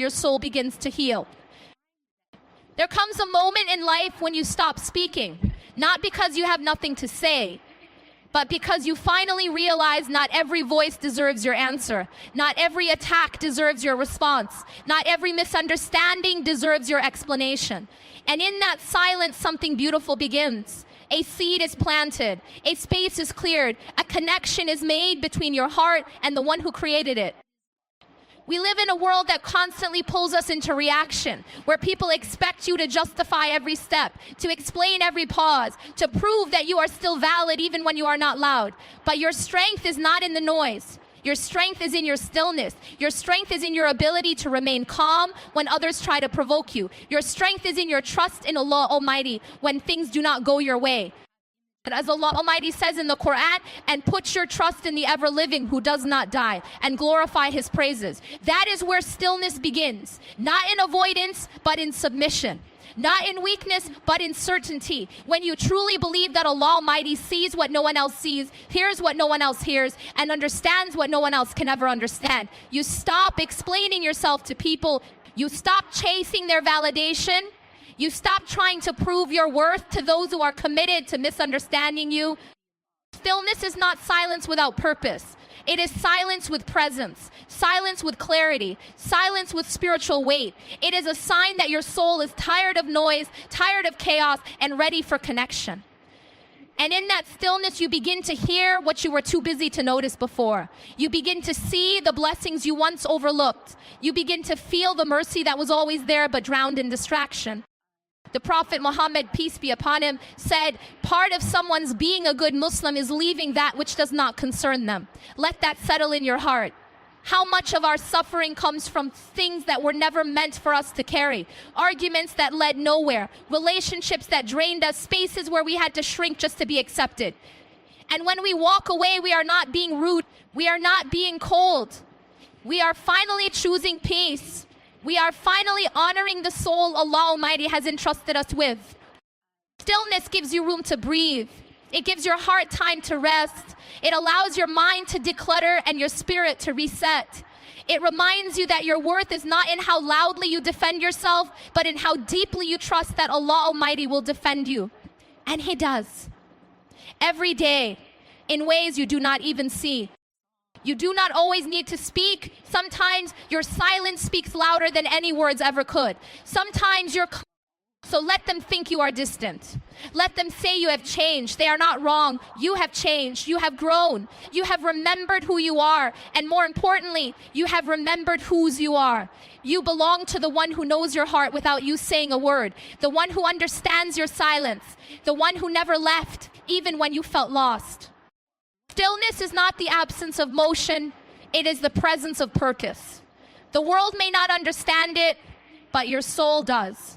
your soul begins to heal. There comes a moment in life when you stop speaking, not because you have nothing to say, but because you finally realize not every voice deserves your answer. Not every attack deserves your response. Not every misunderstanding deserves your explanation. And in that silence, something beautiful begins. A seed is planted, a space is cleared, a connection is made between your heart and the one who created it. We live in a world that constantly pulls us into reaction, where people expect you to justify every step, to explain every pause, to prove that you are still valid even when you are not loud. But your strength is not in the noise. Your strength is in your stillness. Your strength is in your ability to remain calm when others try to provoke you. Your strength is in your trust in Allah Almighty when things do not go your way. And as Allah Almighty says in the Quran, and put your trust in the ever-living who does not die, and glorify His praises. That is where stillness begins. Not in avoidance, but in submission. Not in weakness, but in certainty. When you truly believe that Allah Almighty sees what no one else sees, hears what no one else hears, and understands what no one else can ever understand. You stop explaining yourself to people. You stop chasing their validation. You stop trying to prove your worth to those who are committed to misunderstanding you. Stillness is not silence without purpose. It is silence with presence, silence with clarity, silence with spiritual weight. It is a sign that your soul is tired of noise, tired of chaos, and ready for connection. And in that stillness, you begin to hear what you were too busy to notice before. You begin to see the blessings you once overlooked. You begin to feel the mercy that was always there but drowned in distraction. The Prophet Muhammad, peace be upon him, said, part of someone's being a good Muslim is leaving that which does not concern them. Let that settle in your heart. How much of our suffering comes from things that were never meant for us to carry? Arguments that led nowhere, relationships that drained us, spaces where we had to shrink just to be accepted. And when we walk away, we are not being rude. We are not being cold. We are finally choosing peace. We are finally honoring the soul Allah Almighty has entrusted us with. Stillness gives you room to breathe. It gives your heart time to rest. It allows your mind to declutter and your spirit to reset. It reminds you that your worth is not in how loudly you defend yourself, but in how deeply you trust that Allah Almighty will defend you. And He does. Every day, in ways you do not even see. You do not always need to speak. Sometimes your silence speaks louder than any words ever could. Sometimes so let them think you are distant. Let them say you have changed. They are not wrong. You have changed. You have grown. You have remembered who you are. And more importantly, you have remembered whose you are. You belong to the one who knows your heart without you saying a word. The one who understands your silence. The one who never left, even when you felt lost. Stillness is not the absence of motion, it is the presence of purpose. The world may not understand it, but your soul does.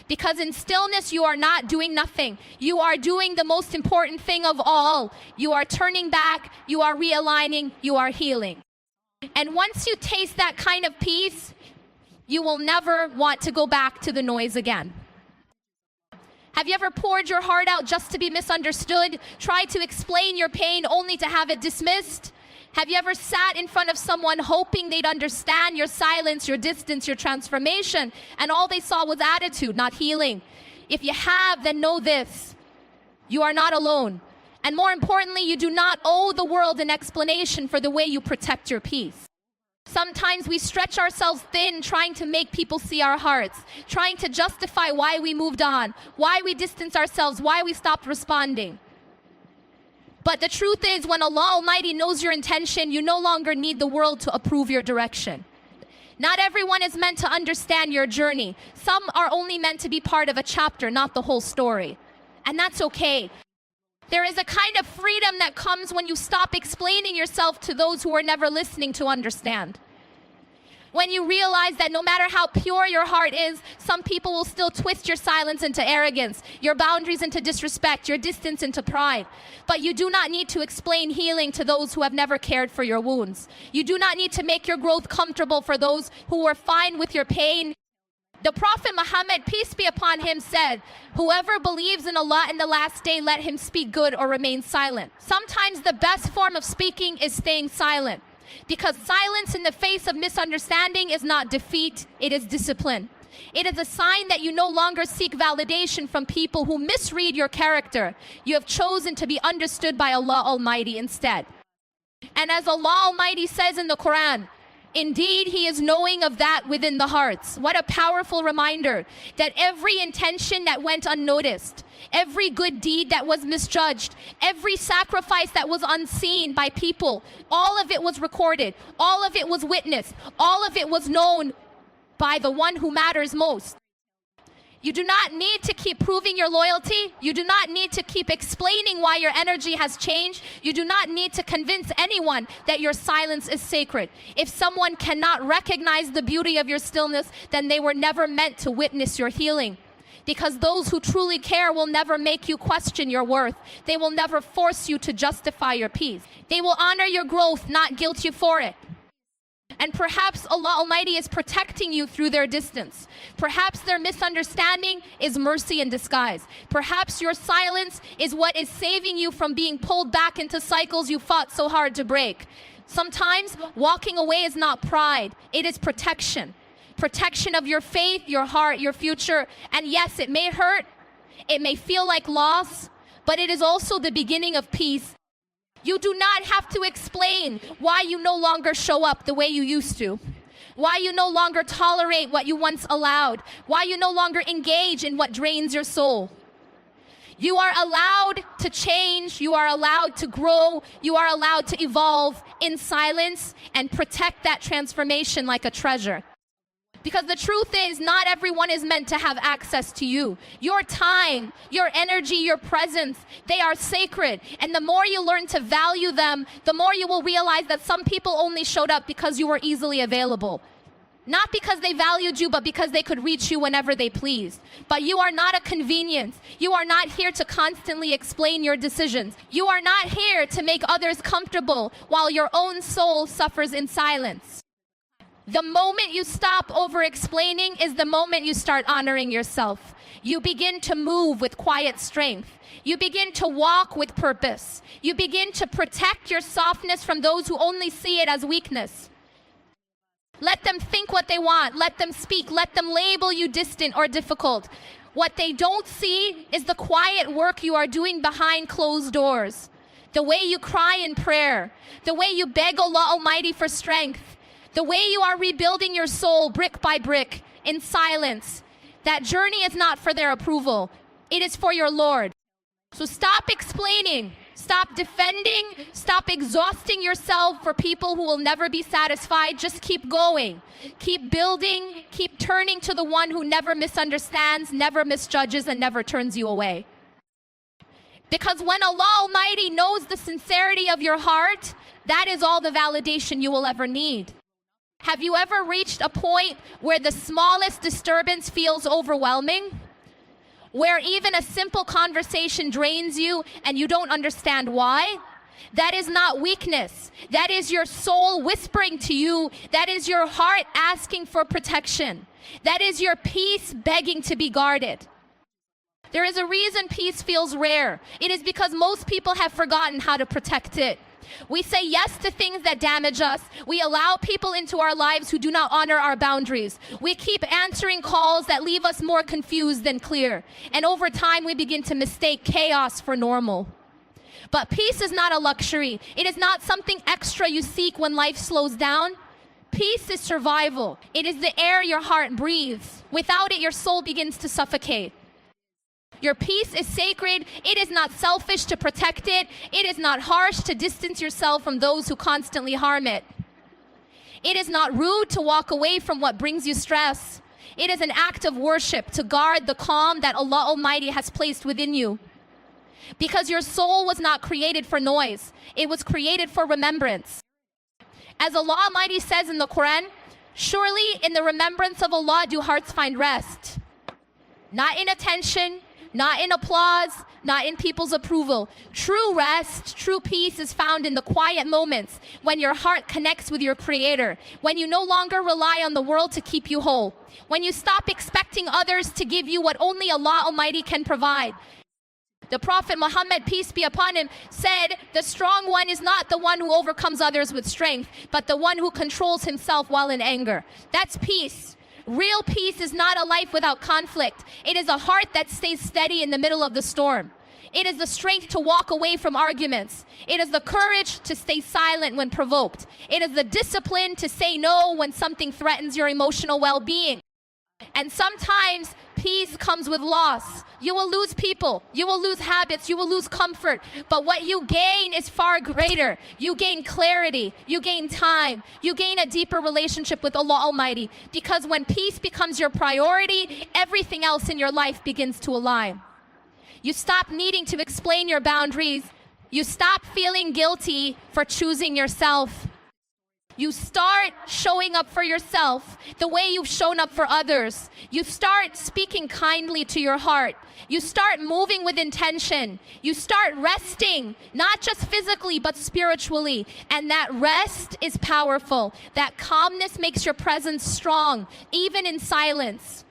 Because in stillness, you are not doing nothing. You are doing the most important thing of all. You are turning back, you are realigning, you are healing. And once you taste that kind of peace, you will never want to go back to the noise again. Have you ever poured your heart out just to be misunderstood? Tried to explain your pain only to have it dismissed? Have you ever sat in front of someone hoping they'd understand your silence, your distance, your transformation, and all they saw was attitude, not healing? If you have, then know this. You are not alone. And more importantly, you do not owe the world an explanation for the way you protect your peace. Sometimes we stretch ourselves thin trying to make people see our hearts, trying to justify why we moved on, why we distanced ourselves, why we stopped responding. But the truth is, when Allah Almighty knows your intention, you no longer need the world to approve your direction. Not everyone is meant to understand your journey. Some are only meant to be part of a chapter, not the whole story. And that's okay. There is a kind of freedom that comes when you stop explaining yourself to those who are never listening to understand. When you realize that no matter how pure your heart is, some people will still twist your silence into arrogance, your boundaries into disrespect, your distance into pride. But you do not need to explain healing to those who have never cared for your wounds. You do not need to make your growth comfortable for those who were fine with your pain. The Prophet Muhammad, peace be upon him, said, whoever believes in Allah in the last day, let him speak good or remain silent. Sometimes the best form of speaking is staying silent. Because silence in the face of misunderstanding is not defeat, it is discipline. It is a sign that you no longer seek validation from people who misread your character. You have chosen to be understood by Allah Almighty instead. And as Allah Almighty says in the Quran, indeed, He is knowing of that within the hearts. What a powerful reminder that every intention that went unnoticed, every good deed that was misjudged, every sacrifice that was unseen by people, all of it was recorded, all of it was witnessed, all of it was known by the one who matters most. You do not need to keep proving your loyalty. You do not need to keep explaining why your energy has changed. You do not need to convince anyone that your silence is sacred. If someone cannot recognize the beauty of your stillness, then they were never meant to witness your healing. Because those who truly care will never make you question your worth. They will never force you to justify your peace. They will honor your growth, not guilt you for it. And perhaps Allah Almighty is protecting you through their distance. Perhaps their misunderstanding is mercy in disguise. Perhaps your silence is what is saving you from being pulled back into cycles you fought so hard to break. Sometimes walking away is not pride, it is protection. Protection of your faith, your heart, your future. And yes, it may hurt, it may feel like loss, but it is also the beginning of peace. You do not have to explain why you no longer show up the way you used to, why you no longer tolerate what you once allowed, why you no longer engage in what drains your soul. You are allowed to change, you are allowed to grow, you are allowed to evolve in silence and protect that transformation like a treasure. Because the truth is, not everyone is meant to have access to you. Your time, your energy, your presence, they are sacred. And the more you learn to value them, the more you will realize that some people only showed up because you were easily available. Not because they valued you, but because they could reach you whenever they pleased. But you are not a convenience. You are not here to constantly explain your decisions. You are not here to make others comfortable while your own soul suffers in silence. The moment you stop over-explaining is the moment you start honoring yourself. You begin to move with quiet strength. You begin to walk with purpose. You begin to protect your softness from those who only see it as weakness. Let them think what they want. Let them speak. Let them label you distant or difficult. What they don't see is the quiet work you are doing behind closed doors. The way you cry in prayer. The way you beg Allah Almighty for strength. The way you are rebuilding your soul brick by brick in silence. That journey is not for their approval. It is for your Lord. So stop explaining. Stop defending. Stop exhausting yourself for people who will never be satisfied. Just keep going. Keep building. Keep turning to the one who never misunderstands, never misjudges, and never turns you away. Because when Allah Almighty knows the sincerity of your heart, that is all the validation you will ever need. Have you ever reached a point where the smallest disturbance feels overwhelming? Where even a simple conversation drains you and you don't understand why? That is not weakness. That is your soul whispering to you. That is your heart asking for protection. That is your peace begging to be guarded. There is a reason peace feels rare. It is because most people have forgotten how to protect it. We say yes to things that damage us. We allow people into our lives who do not honor our boundaries. We keep answering calls that leave us more confused than clear. And over time, we begin to mistake chaos for normal. But peace is not a luxury. It is not something extra you seek when life slows down. Peace is survival. It is the air your heart breathes. Without it, your soul begins to suffocate. Your peace is sacred. It is not selfish to protect it. It is not harsh to distance yourself from those who constantly harm it. It is not rude to walk away from what brings you stress. It is an act of worship to guard the calm that Allah Almighty has placed within you. Because your soul was not created for noise. It was created for remembrance. As Allah Almighty says in the Quran, surely in the remembrance of Allah do hearts find rest. Not in attention, not in applause, not in people's approval. True rest, true peace is found in the quiet moments when your heart connects with your Creator, when you no longer rely on the world to keep you whole, when you stop expecting others to give you what only Allah Almighty can provide. The Prophet Muhammad, peace be upon him, said, the strong one is not the one who overcomes others with strength, but the one who controls himself while in anger. That's peace. Real peace is not a life without conflict. It is a heart that stays steady in the middle of the storm. It is the strength to walk away from arguments. It is the courage to stay silent when provoked. It is the discipline to say no when something threatens your emotional well-being. And sometimes peace comes with loss. You will lose people, you will lose habits, you will lose comfort. But what you gain is far greater. You gain clarity, you gain time, you gain a deeper relationship with Allah Almighty. Because when peace becomes your priority, everything else in your life begins to align. You stop needing to explain your boundaries. You stop feeling guilty for choosing yourself. You start showing up for yourself the way you've shown up for others. You start speaking kindly to your heart. You start moving with intention. You start resting, not just physically, but spiritually. And that rest is powerful. That calmness makes your presence strong, even in silence.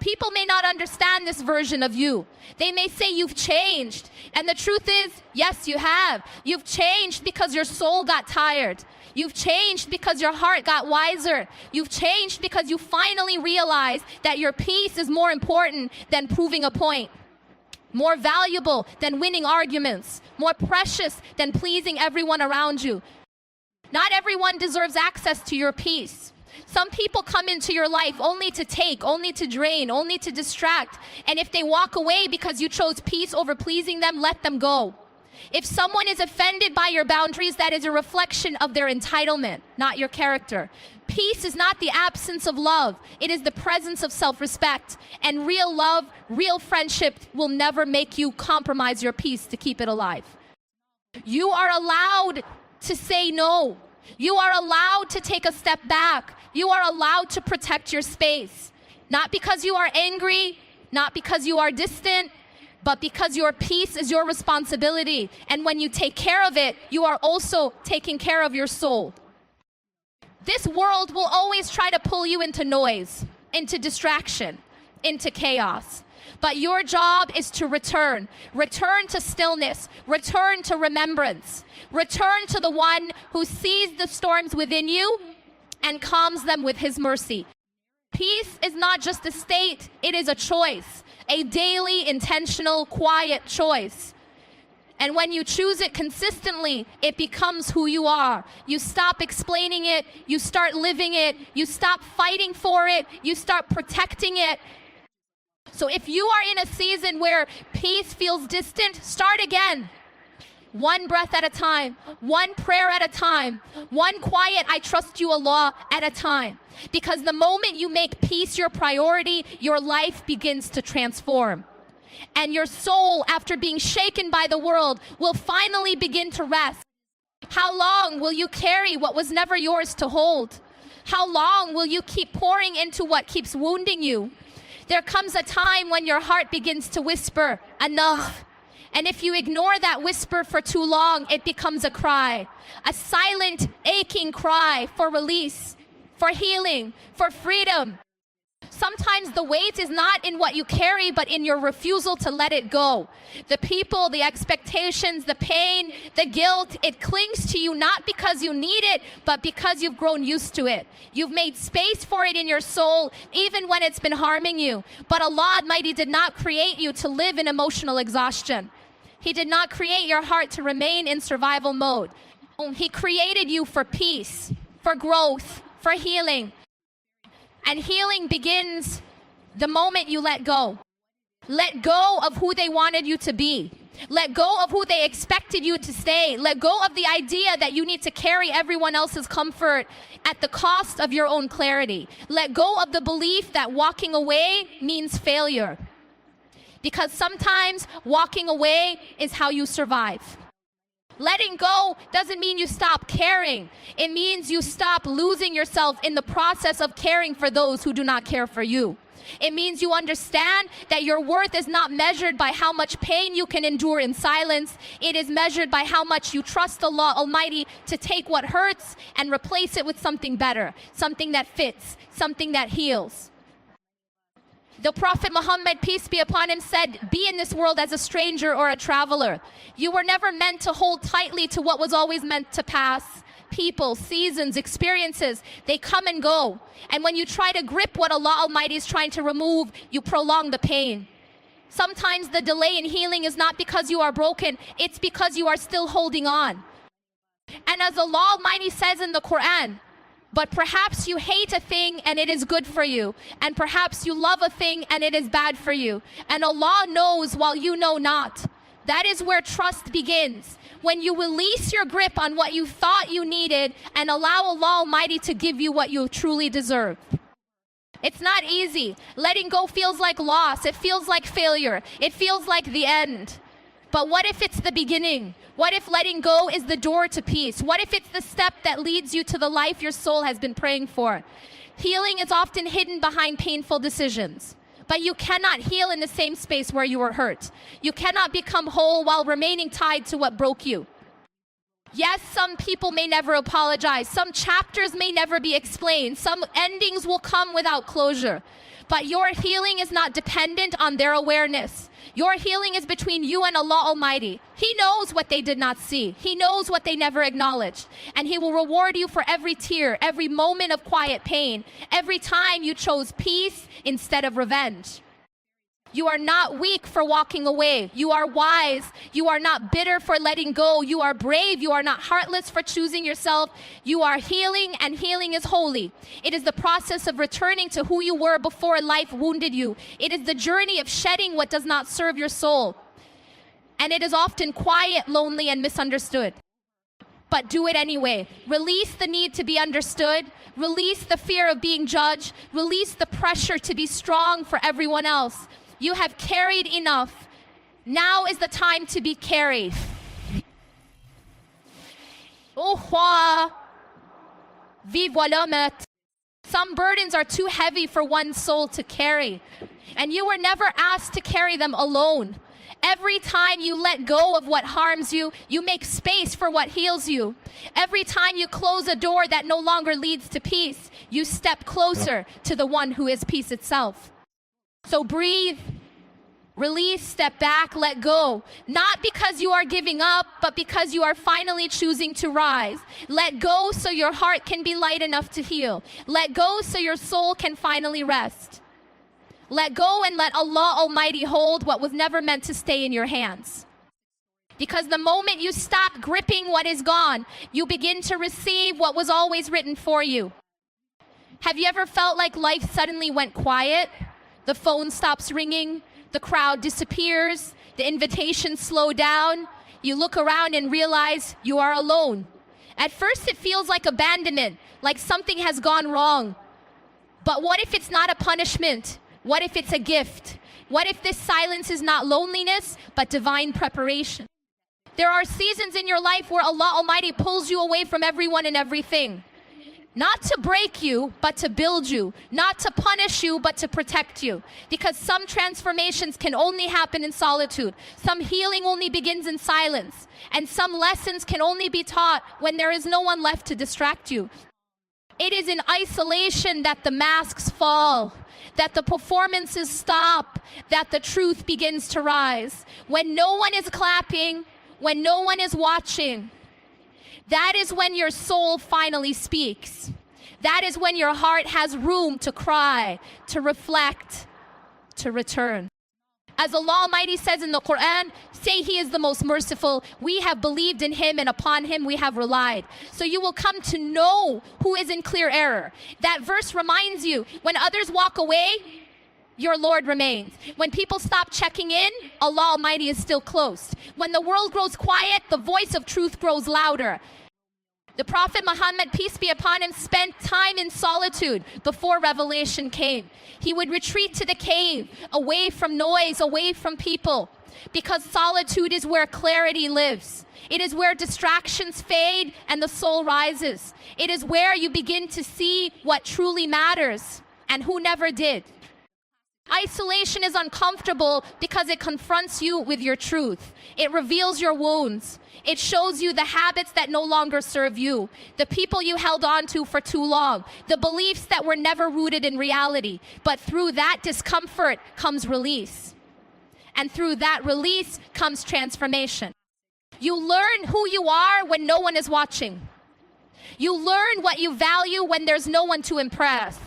People may not understand this version of you. They may say you've changed. And the truth is, yes, you have. You've changed because your soul got tired. You've changed because your heart got wiser. You've changed because you finally realized that your peace is more important than proving a point, more valuable than winning arguments, more precious than pleasing everyone around you. Not everyone deserves access to your peace. Some people come into your life only to take, only to drain, only to distract. And if they walk away because you chose peace over pleasing them, let them go. If someone is offended by your boundaries, that is a reflection of their entitlement, not your character. Peace is not the absence of love. It is the presence of self-respect. And real love, real friendship will never make you compromise your peace to keep it alive. You are allowed to say no. You are allowed to take a step back. You are allowed to protect your space. Not because you are angry, not because you are distant, but because your peace is your responsibility. And when you take care of it, you are also taking care of your soul. This world will always try to pull you into noise, into distraction, into chaos. But your job is to return. Return to stillness. Return to remembrance. Return to the one who sees the storms within you and calms them with his mercy. Peace is not just a state, it is a choice. A daily, intentional, quiet choice. And when you choose it consistently, it becomes who you are. You stop explaining it, you start living it, you stop fighting for it, you start protecting it. So if you are in a season where peace feels distant, start again. One breath at a time, one prayer at a time, one quiet I trust you Allah at a time. Because the moment you make peace your priority, your life begins to transform. And your soul, after being shaken by the world, will finally begin to rest. How long will you carry what was never yours to hold? How long will you keep pouring into what keeps wounding you? There comes a time when your heart begins to whisper, enough. And if you ignore that whisper for too long, it becomes a cry. A silent, aching cry for release, for healing, for freedom. Sometimes the weight is not in what you carry, but in your refusal to let it go. The people, the expectations, the pain, the guilt, it clings to you not because you need it, but because you've grown used to it. You've made space for it in your soul, even when it's been harming you. But Allah Almighty did not create you to live in emotional exhaustion. He did not create your heart to remain in survival mode. He created you for peace, for growth, for healing. And healing begins the moment you let go. Let go of who they wanted you to be. Let go of who they expected you to stay. Let go of the idea that you need to carry everyone else's comfort at the cost of your own clarity. Let go of the belief that walking away means failure. Because sometimes walking away is how you survive. Letting go doesn't mean you stop caring. It means you stop losing yourself in the process of caring for those who do not care for you. It means you understand that your worth is not measured by how much pain you can endure in silence. It is measured by how much you trust Allah Almighty to take what hurts and replace it with something better, something that fits, something that heals. The Prophet Muhammad, peace be upon him, said, be in this world as a stranger or a traveler. You were never meant to hold tightly to what was always meant to pass. People, seasons, experiences, they come and go. And when you try to grip what Allah Almighty is trying to remove, you prolong the pain. Sometimes the delay in healing is not because you are broken, it's because you are still holding on. And as Allah Almighty says in the Quran, but perhaps you hate a thing and it is good for you. And perhaps you love a thing and it is bad for you. And Allah knows while you know not. That is where trust begins. When you release your grip on what you thought you needed and allow Allah Almighty to give you what you truly deserve. It's not easy. Letting go feels like loss. It feels like failure. It feels like the end. But what if it's the beginning? What if letting go is the door to peace? What if it's the step that leads you to the life your soul has been praying for? Healing is often hidden behind painful decisions. But you cannot heal in the same space where you were hurt. You cannot become whole while remaining tied to what broke you. Yes, some people may never apologize. Some chapters may never be explained. Some endings will come without closure. But your healing is not dependent on their awareness. Your healing is between you and Allah Almighty. He knows what they did not see. He knows what they never acknowledged. And He will reward you for every tear, every moment of quiet pain, every time you chose peace instead of revenge. You are not weak for walking away. You are wise. You are not bitter for letting go. You are brave. You are not heartless for choosing yourself. You are healing, and healing is holy. It is the process of returning to who you were before life wounded you. It is the journey of shedding what does not serve your soul. And it is often quiet, lonely, and misunderstood. But do it anyway. Release the need to be understood. Release the fear of being judged. Release the pressure to be strong for everyone else. You have carried enough. Now is the time to be carried. Some burdens are too heavy for one soul to carry. And you were never asked to carry them alone. Every time you let go of what harms you, you make space for what heals you. Every time you close a door that no longer leads to peace, you step closer to the one who is peace itself. So breathe, release, step back, let go. Not because you are giving up, but because you are finally choosing to rise. Let go so your heart can be light enough to heal. Let go so your soul can finally rest. Let go and let Allah Almighty hold what was never meant to stay in your hands. Because the moment you stop gripping what is gone, you begin to receive what was always written for you. Have you ever felt like life suddenly went quiet? The phone stops ringing, the crowd disappears, the invitations slow down. You look around and realize you are alone. At first it feels like abandonment, like something has gone wrong. But what if it's not a punishment? What if it's a gift? What if this silence is not loneliness, but divine preparation? There are seasons in your life where Allah Almighty pulls you away from everyone and everything. Not to break you, but to build you. Not to punish you, but to protect you. Because some transformations can only happen in solitude. Some healing only begins in silence. And some lessons can only be taught when there is no one left to distract you. It is in isolation that the masks fall, that the performances stop, that the truth begins to rise. When no one is clapping, when no one is watching, that is when your soul finally speaks. That is when your heart has room to cry, to reflect, to return. As Allah Almighty says in the Quran, say He is the most merciful. We have believed in Him and upon Him we have relied. So you will come to know who is in clear error. That verse reminds you, when others walk away, your Lord remains. When people stop checking in, Allah Almighty is still close. When the world grows quiet, the voice of truth grows louder. The Prophet Muhammad, peace be upon him, spent time in solitude before revelation came. He would retreat to the cave, away from noise, away from people, because solitude is where clarity lives. It is where distractions fade and the soul rises. It is where you begin to see what truly matters and who never did. Isolation is uncomfortable because it confronts you with your truth. It reveals your wounds. It shows you the habits that no longer serve you, the people you held on to for too long, the beliefs that were never rooted in reality. But through that discomfort comes release. And through that release comes transformation. You learn who you are when no one is watching. You learn what you value when there's no one to impress.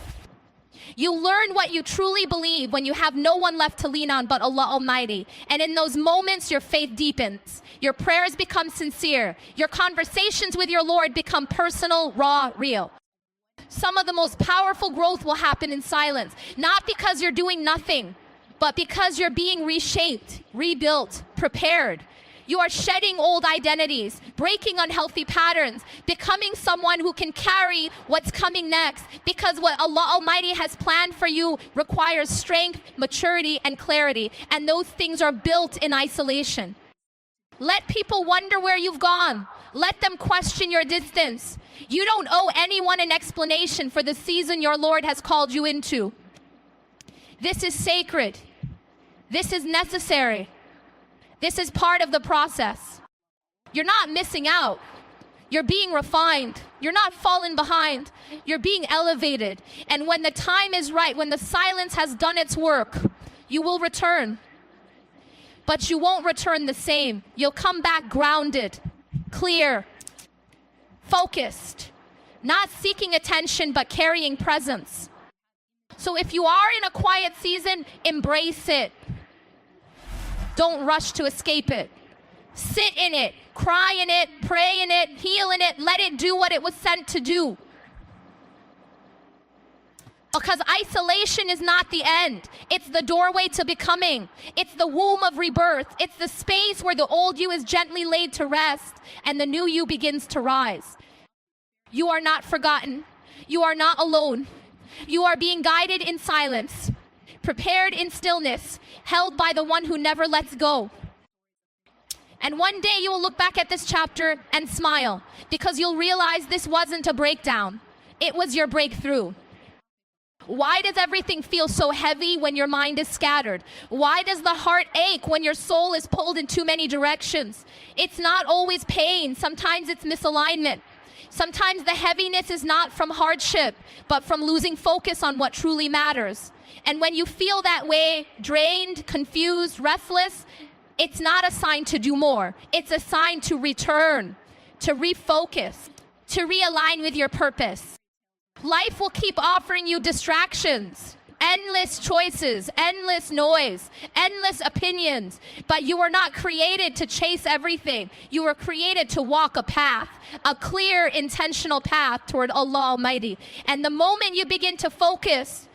You learn what you truly believe when you have no one left to lean on but Allah Almighty. And in those moments, your faith deepens. Your prayers become sincere. Your conversations with your Lord become personal, raw, real. Some of the most powerful growth will happen in silence. Not because you're doing nothing, but because you're being reshaped, rebuilt, prepared. You are shedding old identities, breaking unhealthy patterns, becoming someone who can carry what's coming next. Because what Allah Almighty has planned for you requires strength, maturity, and clarity. And those things are built in isolation. Let people wonder where you've gone. Let them question your distance. You don't owe anyone an explanation for the season your Lord has called you into. This is sacred. This is necessary. This is part of the process. You're not missing out. You're being refined. You're not falling behind. You're being elevated. And when the time is right, when the silence has done its work, you will return. But you won't return the same. You'll come back grounded, clear, focused, not seeking attention, but carrying presence. So if you are in a quiet season, embrace it. Don't rush to escape it. Sit in it, cry in it, pray in it, heal in it, let it do what it was sent to do. Because isolation is not the end. It's the doorway to becoming. It's the womb of rebirth. It's the space where the old you is gently laid to rest and the new you begins to rise. You are not forgotten. You are not alone. You are being guided in silence, prepared in stillness, held by the one who never lets go. And one day you will look back at this chapter and smile because you'll realize this wasn't a breakdown. It was your breakthrough. Why does everything feel so heavy when your mind is scattered? Why does the heart ache when your soul is pulled in too many directions? It's not always pain. Sometimes it's misalignment. Sometimes the heaviness is not from hardship, but from losing focus on what truly matters. And when you feel that way, drained, confused, restless, it's not a sign to do more. It's a sign to return, to refocus, to realign with your purpose. Life will keep offering you distractions, endless choices, endless noise, endless opinions. But you were not created to chase everything. You were created to walk a path, a clear, intentional path toward Allah Almighty. And the moment you begin to focus,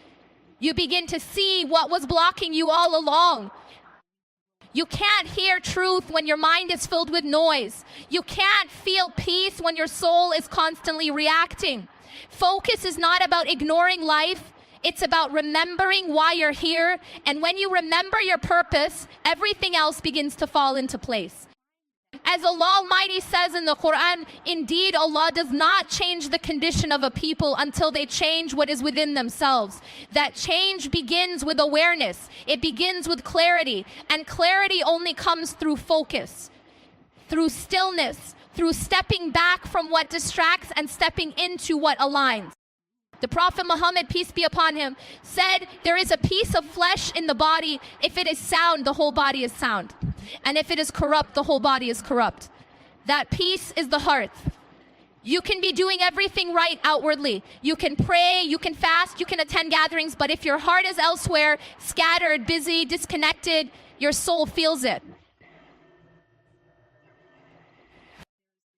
you begin to see what was blocking you all along. You can't hear truth when your mind is filled with noise. You can't feel peace when your soul is constantly reacting. Focus is not about ignoring life. It's about remembering why you're here. And when you remember your purpose, everything else begins to fall into place. As Allah Almighty says in the Quran, indeed Allah does not change the condition of a people until they change what is within themselves. That change begins with awareness. It begins with clarity. And clarity only comes through focus, through stillness, through stepping back from what distracts and stepping into what aligns. The Prophet Muhammad, peace be upon him, said there is a piece of flesh in the body. If it is sound, the whole body is sound. And if it is corrupt, the whole body is corrupt. That piece is the heart. You can be doing everything right outwardly. You can pray, you can fast, you can attend gatherings, but if your heart is elsewhere, scattered, busy, disconnected, your soul feels it.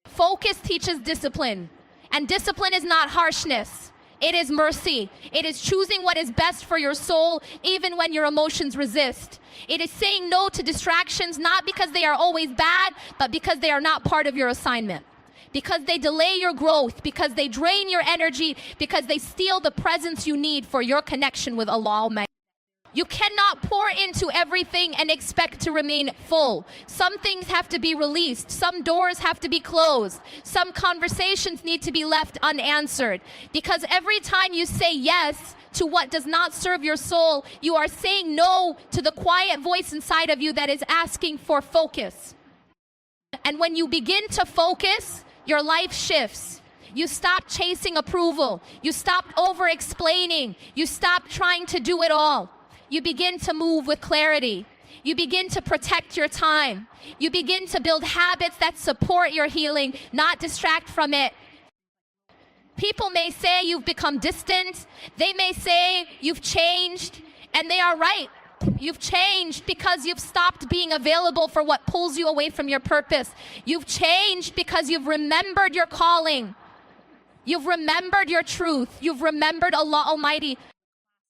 Focus teaches discipline. And discipline is not harshness. It is mercy. It is choosing what is best for your soul, even when your emotions resist. It is saying no to distractions, not because they are always bad, but because they are not part of your assignment. Because they delay your growth, because they drain your energy, because they steal the presence you need for your connection with Allah Almighty. You cannot pour into everything and expect to remain full. Some things have to be released. Some doors have to be closed. Some conversations need to be left unanswered. Because every time you say yes to what does not serve your soul. You are saying no to the quiet voice inside of you that is asking for focus. And when you begin to focus, your life shifts. You stop chasing approval. You stop over-explaining. You stop trying to do it all. You begin to move with clarity. You begin to protect your time. You begin to build habits that support your healing, not distract from it. People may say you've become distant. They may say you've changed, and they are right. You've changed because you've stopped being available for what pulls you away from your purpose. You've changed because you've remembered your calling. You've remembered your truth. You've remembered Allah Almighty.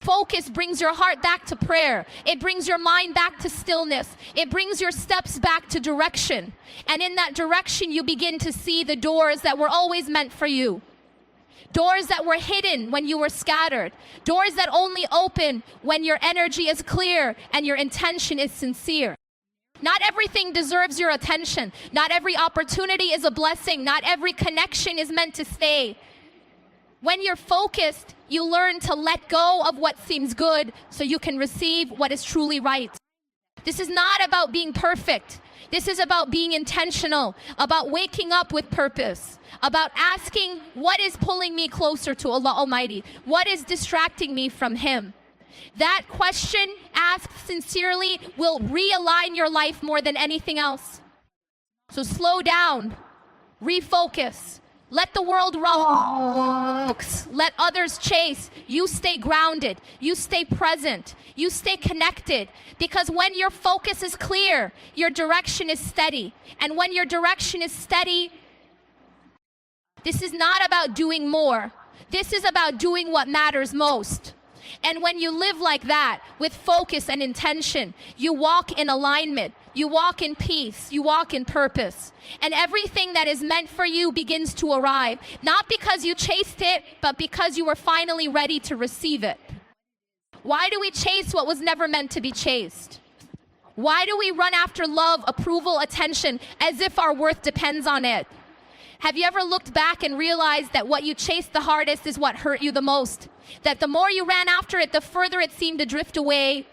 Focus brings your heart back to prayer. It brings your mind back to stillness. It brings your steps back to direction. And in that direction, you begin to see the doors that were always meant for you. Doors that were hidden when you were scattered. Doors that only open when your energy is clear and your intention is sincere. Not everything deserves your attention. Not every opportunity is a blessing. Not every connection is meant to stay. When you're focused, you learn to let go of what seems good so you can receive what is truly right. This is not about being perfect. This is about being intentional, about waking up with purpose, about asking what is pulling me closer to Allah Almighty, what is distracting me from Him. That question, asked sincerely, will realign your life more than anything else. So slow down, refocus. Let the world run. Let others chase. You stay grounded. You stay present. You stay connected. Because when your focus is clear, your direction is steady. And when your direction is steady, this is not about doing more. This is about doing what matters most. And when you live like that, with focus and intention, you walk in alignment. You walk in peace. You walk in purpose. And everything that is meant for you begins to arrive. Not because you chased it, but because you were finally ready to receive it. Why do we chase what was never meant to be chased? Why do we run after love, approval, attention, as if our worth depends on it? Have you ever looked back and realized that what you chased the hardest is what hurt you the most? That the more you ran after it, the further it seemed to drift away.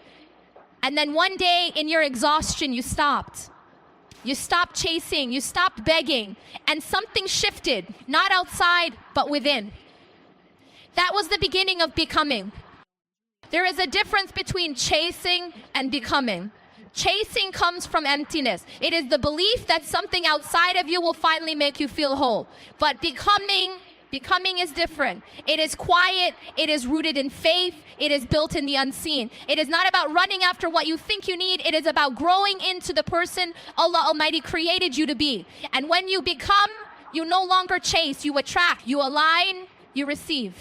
And then one day in your exhaustion, you stopped. You stopped chasing, you stopped begging, and something shifted, not outside, but within. That was the beginning of becoming. There is a difference between chasing and becoming. Chasing comes from emptiness. It is the belief that something outside of you will finally make you feel whole. But becoming is different. It is quiet. It is rooted in faith. It is built in the unseen. It is not about running after what you think you need. It is about growing into the person Allah Almighty created you to be. And when you become, you no longer chase. You attract. You align. You receive.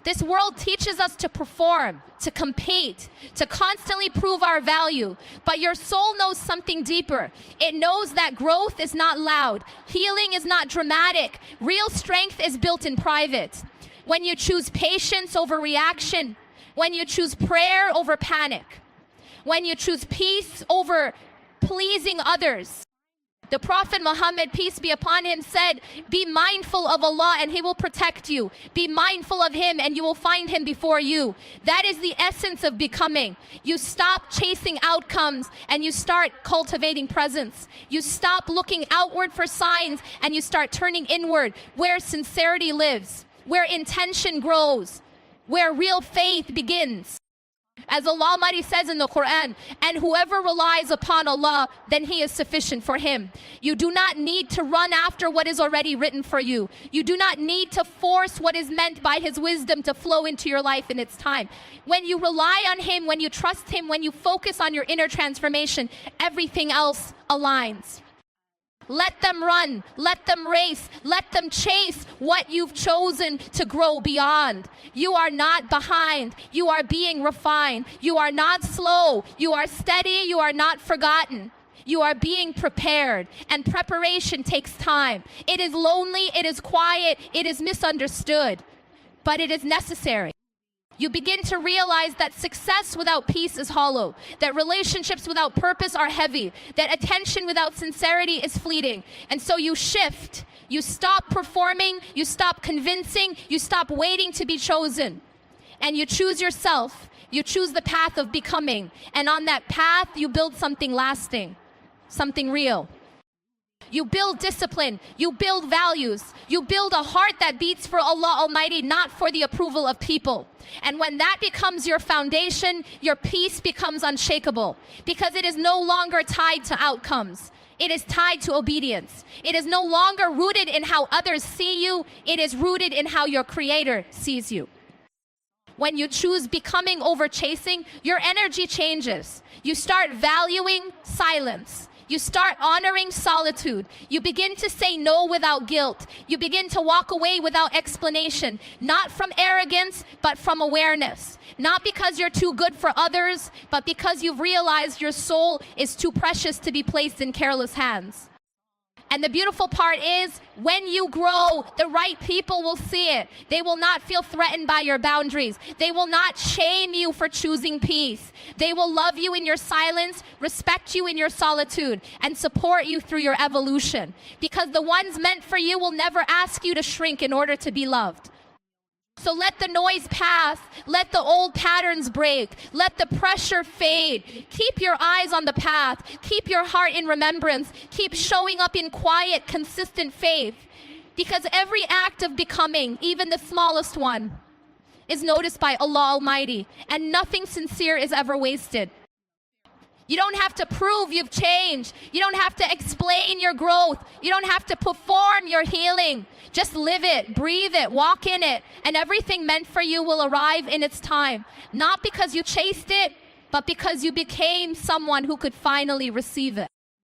This world teaches us to perform, to compete, to constantly prove our value. But your soul knows something deeper. It knows that growth is not loud. Healing is not dramatic. Real strength is built in private. When you choose patience over reaction, when you choose prayer over panic, when you choose peace over pleasing others. The Prophet Muhammad, peace be upon him, said, be mindful of Allah and He will protect you. Be mindful of Him and you will find Him before you. That is the essence of becoming. You stop chasing outcomes and you start cultivating presence. You stop looking outward for signs and you start turning inward, where sincerity lives, where intention grows, where real faith begins. As Allah Almighty says in the Quran, and whoever relies upon Allah, then He is sufficient for him. You do not need to run after what is already written for you. You do not need to force what is meant by His wisdom to flow into your life in its time. When you rely on Him, when you trust Him, when you focus on your inner transformation, everything else aligns. Let them run, let them race, let them chase what you've chosen to grow beyond. You are not behind, you are being refined. You are not slow, you are steady, you are not forgotten. You are being prepared, and preparation takes time. It is lonely, it is quiet, it is misunderstood, but it is necessary. You begin to realize that success without peace is hollow, that relationships without purpose are heavy, that attention without sincerity is fleeting. And so you shift. You stop performing, you stop convincing, you stop waiting to be chosen. and you choose yourself. You choose the path of becoming. And on that path, you build something lasting, something real. You build discipline. You build values. You build a heart that beats for Allah Almighty, not for the approval of people. And when that becomes your foundation, your peace becomes unshakable, because it is no longer tied to outcomes. It is tied to obedience. It is no longer rooted in how others see you. It is rooted in how your Creator sees you. When you choose becoming over chasing, your energy changes. You start valuing silence. You start honoring solitude. You begin to say no without guilt. You begin to walk away without explanation, not from arrogance, but from awareness. Not because you're too good for others, but because you've realized your soul is too precious to be placed in careless hands. And the beautiful part is, when you grow, the right people will see it. They will not feel threatened by your boundaries. They will not shame you for choosing peace. They will love you in your silence, respect you in your solitude, and support you through your evolution. Because the ones meant for you will never ask you to shrink in order to be loved. So let the noise pass. Let the old patterns break. Let the pressure fade. Keep your eyes on the path. Keep your heart in remembrance. Keep showing up in quiet, consistent faith. Because every act of becoming, even the smallest one, is noticed by Allah Almighty. And nothing sincere is ever wasted. You don't have to prove you've changed. You don't have to explain your growth. You don't have to perform your healing. Just live it, breathe it, walk in it, and everything meant for you will arrive in its time. Not because you chased it, but because you became someone who could finally receive it.